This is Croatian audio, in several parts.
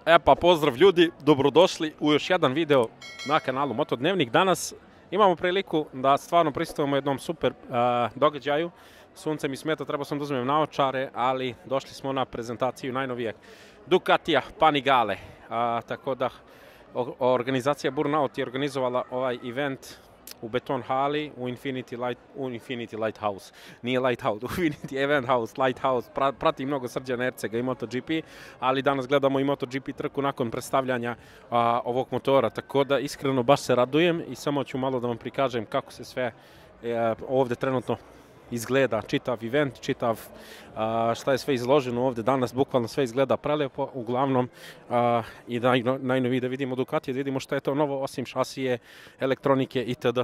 E pa pozdrav ljudi, dobrodošli u još jedan video na kanalu Motodnevnik. Danas imamo priliku da stvarno prisustvujemo jednom super događaju. Sunce mi smeta, trebao sam da uzmem naočare, ali došli smo na prezentaciju najnovijeg Ducatija Panigale. Tako da organizacija Burnout je organizovala ovaj event u Beton hali u Infinity Lighthouse. Nije Lighthouse, u Infinity Event House, Lighthouse. Prati mnogo Srđana Ercega i MotoGP, ali danas gledamo i MotoGP trku nakon predstavljanja ovog motora. Tako da iskreno baš se radujem i samo ću malo da vam prikažem kako se sve ovdje trenutno izgleda, čitav event, šta je sve izloženo ovdje danas, bukvalno sve izgleda prelijepo, uglavnom i najnovije da vidimo Ducati, da vidimo šta je to novo osim šasije, elektronike itd.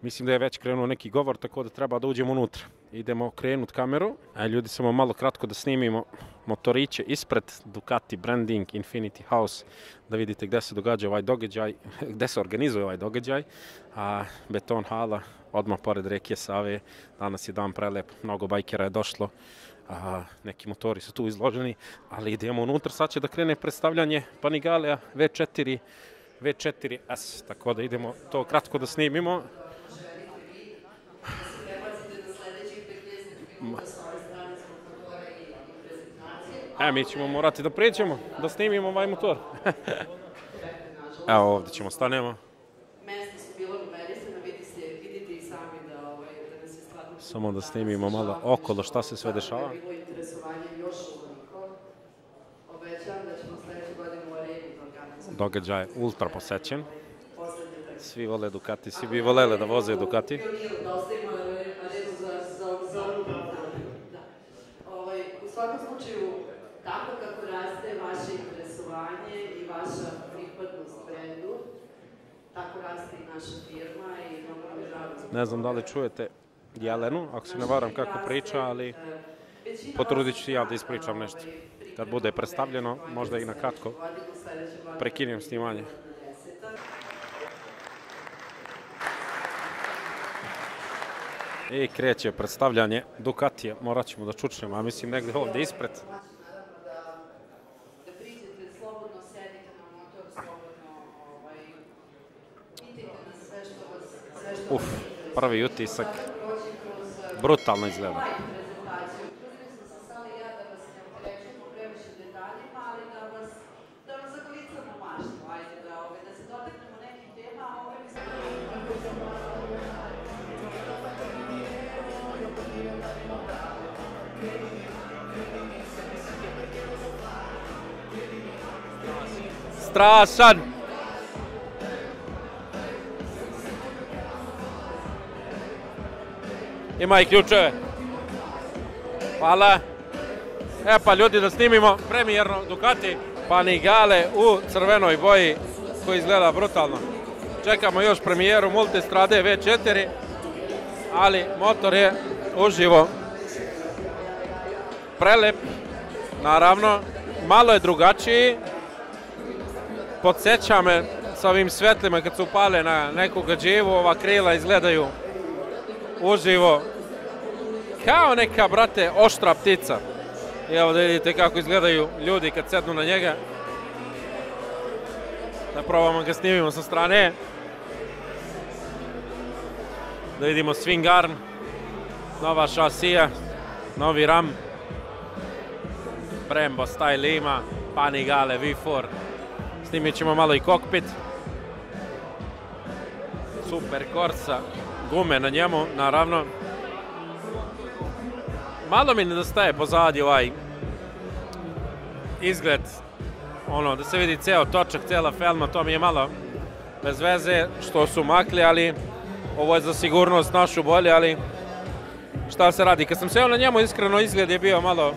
Mislim da je već krenuo neki govor, tako da treba da uđemo unutra. Idemo krenuti kameru, ljudi samo malo kratko da snimimo motoriće ispred Ducati branding Infinity House, da vidite gdje se događa ovaj događaj, gdje se organizuje ovaj događaj. Beton hala, odmah pored reke Save, danas je dan prelep, mnogo bajkera je došlo, neki motori su tu izloženi, ali idemo unutra, sad će da krene predstavljanje Panigalea V4S, tako da idemo to kratko da snimimo. Mi ćemo morati da pređemo, da snimimo ovaj motor. Evo ovdje ćemo, stanemo. Samo da snimimo malo okolo šta se sve dešava. Događaj je ultra posećen. Svi vole Ducati, svi bi volele da voze Ducati. U svakom slučaju, tako kako raste vaše interesovanje i vaša pripadnost brendu, tako raste i naša firma i mnogo mi žao. Ne znam da li čujete Jelenu, ako se ne varam kako priča, ali potrudit ću ja da ispričam nešto. Kad bude predstavljeno, možda i na kratko prekinem snimanje. I kreće predstavljanje Ducatija, morat ćemo da čučnemo, a mislim negdje ovdje ispred. Da priđete, slobodno sedite na motor, slobodno pitajte nas sve što vas Prvi utisak, brutalno izgleda. Trudili sam se samo ja da vas ne opterećujemo previše detaljima, ali da vas zagolicamo maštu, ajde da se dotaknemo nekih tema, a ovo je Strašan! Ima i ključeve. Hvala. Pa ljudi, da snimimo premijerno Ducati Panigale u crvenoj boji koji izgleda brutalno. Čekamo još premijeru Multistrade V4, ali motor je uživo prelep, naravno, malo je drugačiji. Podsjeća me sa ovim svetlima kad se upale na neku gađivu, ova krila izgledaju uživo kao neka, brate, oštra ptica. I evo da vidite kako izgledaju ljudi kad sednu na njega. Da probamo ga snimimo sa strane. Da vidimo swing arm, nova šasija, novi ram, Brembo style ima, Panigale V4. Snimit ćemo malo i kokpit. Super Corsa, gume na njemu, naravno. Malo mi nedostaje pozadi ovaj izgled, da se vidi ceo točak, cijela felma, to mi je malo bez veze što su makli, ali ovo je za sigurnost našu bolje, ali šta se radi. Kad sam seo na njemu, iskreno izgled je bio malo,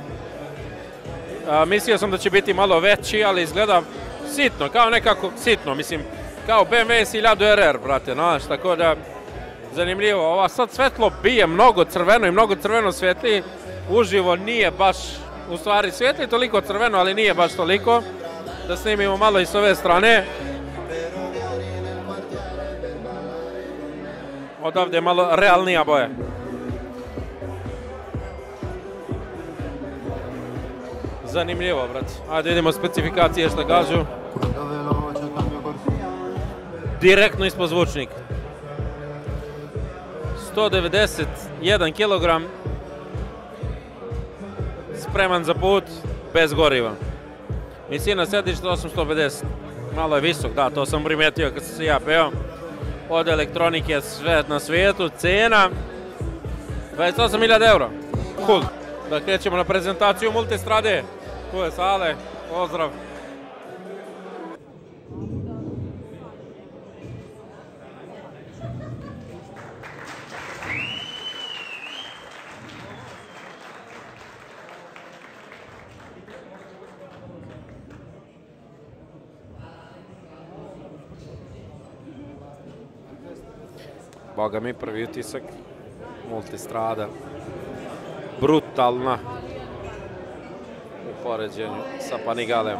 mislio sam da će biti malo veći, ali izgleda sitno, kao nekako sitno, mislim, kao BMW S1000 RR, brate, znaš, tako da, zanimljivo. Ova sad svetlo bije mnogo crveno i mnogo crveno svetli, uživo nije baš, u stvari svetli toliko crveno, ali nije baš toliko. Da snimimo malo i s ove strane. Odavde je malo realnija boja. Zanimljivo, brat. Ajde vidimo specifikacije što kažu. Direktno ispod zvučnik. 191 kg. Spreman za put, bez goriva. Visina sedišta 850. Malo je visok, da, to sam primetio kad sam se ja peo. Od elektronike sve na svijetu. Cena 28.000 eura. Cool. Da krećemo na prezentaciju Multistrade. Tu je Sale, pozdrav. Boga mi, prvi utisak, Multistrada, brutalna u poređenju sa Panigalem.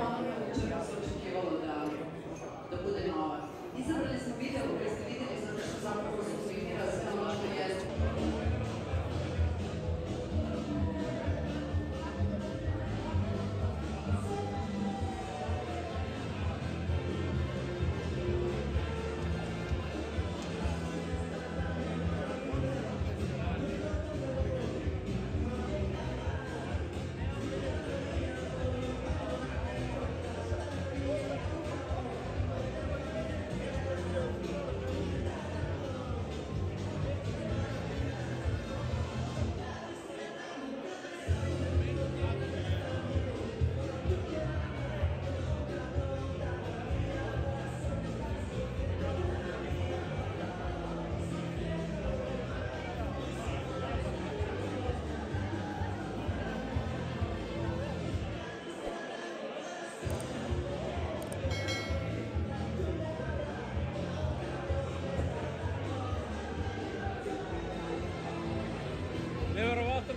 Nevjerovatno.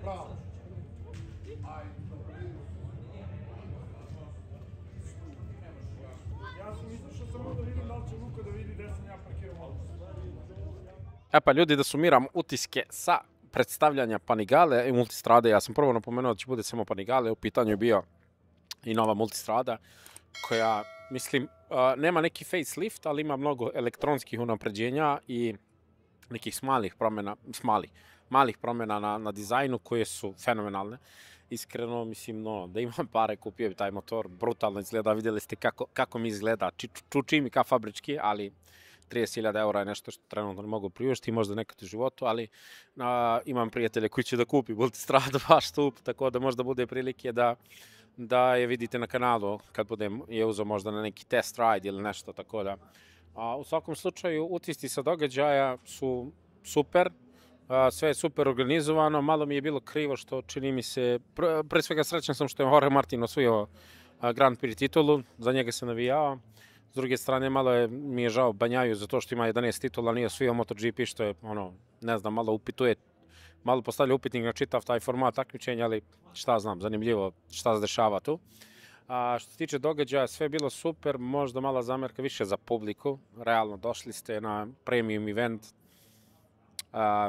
Pravo. Ja sam izlušao samo da vidim da li će Luka da vidi gde sam ja parkirao. E pa ljudi, da sumiram utiske sa predstavljanja Panigale i Multistrade. Ja sam prvo napomenuo da će bude samo Panigale, u pitanju je bio i nova Multistrada koja, mislim, nema neki facelift, ali ima mnogo elektronskih unapređenja i nekih malih promjena na dizajnu koje su fenomenalne. Iskreno, mislim, da imam pare, kupio bi taj motor, brutalno izgleda, vidjeli ste kako mi izgleda, čuči mi kao fabrički, ali 30.000 eura je nešto što trenutno ne mogu priuštiti, možda nekad u životu, ali imam prijatelje koji će da kupi Multistradu baš tu, tako da možda bude prilike da je vidite na kanalu kad budem je uzeo možda na neki test ride ili nešto, tako da. U svakom slučaju, utisci sa događaja su super. Sve je super organizovano, malo mi je bilo krivo što čini mi se, pre svega srećan sam što je Jorge Martin osvojio Grand Prix titulu, za njega se navijao. S druge strane, mi je žao Banjaju zato što ima 11 titula, nije osvojio MotoGP, što je, ne znam, malo upituje, malo postavlja upitnik na čitav taj format takmičenja, ali šta znam, zanimljivo šta se dešava tu. Što se tiče događaja, sve je bilo super, možda mala zamjerka više za publiku. Realno, došli ste na premium event,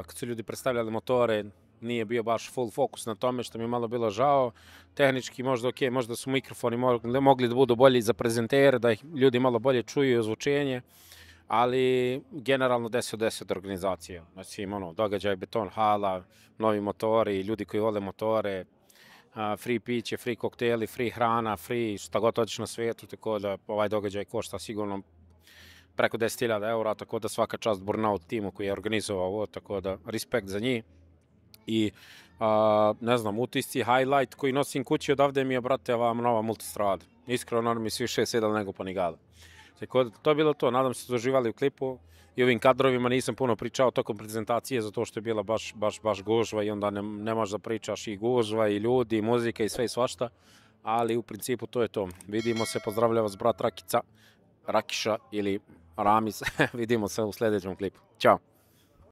kad su ljudi predstavljali motore, nije bio baš full fokus na tome, što mi je malo bilo žao. Tehnički možda ok, možda su mikrofoni mogli da budu bolji za prezentere, da ih ljudi malo bolje čuju zvučenje, ali generalno 10 od 10 organizacija. Znači, događaj, beton, hala, novi motori, ljudi koji vole motore, free piće, free kokteli, free hrana, free šta god hoćeš na svijetu, tako da ovaj događaj košta sigurno preko 10.000 eura, tako da svaka čast Burnout timu koji je organizovao ovo, tako da respekt za njih. I ne znam, utisci, highlight koji nosim kući odavde mi je, brate, ova nova Multistrada. Iskreno, mi se više sedala nego Panigale. Tako da to je bilo to, nadam se da ste uživali u klipu i ovim kadrovima nisam puno pričao tokom prezentacije zato što je bila baš gužva i onda ne možeš da pričaš i gužva i ljudi i muzika i sve i svašta, ali u principu to je to. Vidimo se, pozdravlja vas brat Rakiša ili Ramis, vidimo se u sljedećem klipu. Ćao!